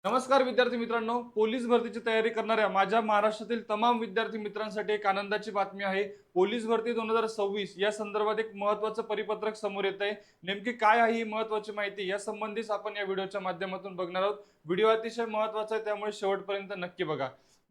नमस्कार विद्यार्थी मित्रांनो, पोलीस भरतीची तयारी करणाऱ्या माझ्या महाराष्ट्रातील तमाम विद्यार्थी मित्रांसाठी एक आनंदाची बातमी आहे। पोलीस भरती 2026 या संदर्भात एक महत्त्वाचं परिपत्रक समोर येत आहे। नेमकी काय आहे ही महत्त्वाची माहिती या संबंधीच आपण या व्हिडिओच्या माध्यमातून बघणार आहोत। व्हिडिओ अतिशय महत्त्वाचा आहे, त्यामुळे शेवटपर्यंत नक्की बघा।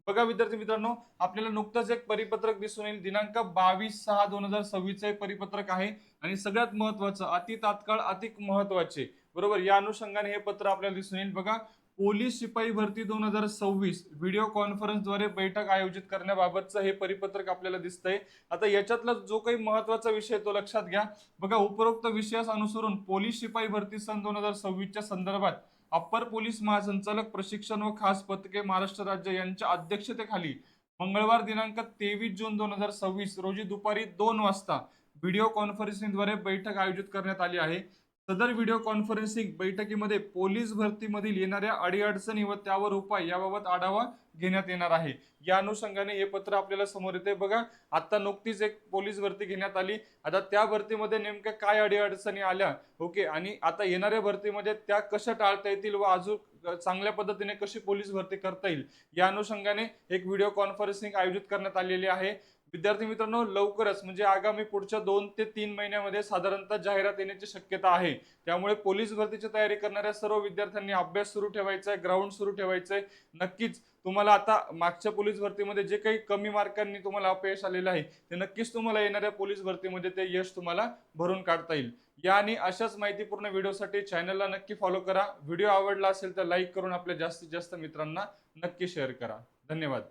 बघा विद्यार्थी मित्रांनो, आपल्याला नुकतंच एक परिपत्रक दिसून येईल। दिनांक 22/6/2026 चे परिपत्रक आहे आणि सगळ्यात महत्त्वाचं अति तात्काळ अधिक महत्त्वाचे बरोबर, या अनुषंगाने हे पत्र आपल्याला दिसून येईल। बघा, पोलीस शिपाई भरती 2026 व्हिडिओ कॉन्फरन्सद्वारे बैठक आयोजित करण्याबाबतचं हे परिपत्रक आपल्याला दिसतंय। आता याच्यातला जो काही महत्त्वाचा विषय तो लक्षात घ्या। बघा, उपरोक्त विषयास अनुसरून पोलीस शिपाई भरती सन 2026 च्या संदर्भात अप्पर पोलीस महासंचालक प्रशिक्षण व खास पथके महाराष्ट्र राज्य यांच्या अध्यक्षतेखाली मंगळवार दिनांक 23 जून 2026 रोजी दुपारी 2 वाजता व्हिडिओ कॉन्फरन्सिंगद्वारे बैठक आयोजित करण्यात आली आहे। सदर व्हिडिओ कॉन्फरन्सिंग बैठकीमध्ये पोलीस भरतीमधील येणाऱ्या अडीअडचणी व त्यावर उपाय याबाबत आढावा घेण्यात येणार आहे। या अनुषंगाने हे पत्र आपल्याला समोर येते। बघा, आता नुकतीच एक पोलीस भरती घेण्यात आली। आता त्या भरतीमध्ये नेमक्या काय अडीअडचणी आल्या, ओके, आणि आता येणाऱ्या भरतीमध्ये त्या कशा टाळता येतील व अजून चांगल्या पद्धतीने कशी पोलीस भरती करता येईल, या अनुषंगाने एक व्हिडिओ कॉन्फरन्सिंग आयोजित करण्यात आलेली आहे। विद्यार्थी मित्रांनो, लवकरच म्हणजे आगामी पुढच्या 2 ते 3 महिन्यामध्ये साधारणतः जाहिरात येण्याची शक्यता आहे। त्यामुळे पोलीस भरतीची तयारी करणाऱ्या सर्व विद्यार्थ्यांनी अभ्यास सुरू ठेवायचा आहे, ग्राउंड सुरू ठेवायचं आहे। नक्कीच तुम्हाला आता मागच्या पोलीस भरतीमध्ये जे काही कमी मार्कांनी तुम्हाला अपयश आलेलं आहे, ते नक्कीच तुम्हाला येणाऱ्या पोलीस भरतीमध्ये ते यश तुम्हाला भरून काढता येईल। या आणि अशाच माहितीपूर्ण व्हिडिओसाठी चॅनलला नक्की फॉलो करा। व्हिडिओ आवडला असेल तर लाईक करून आपल्या जास्तीत जास्त मित्रांना नक्की शेअर करा। धन्यवाद।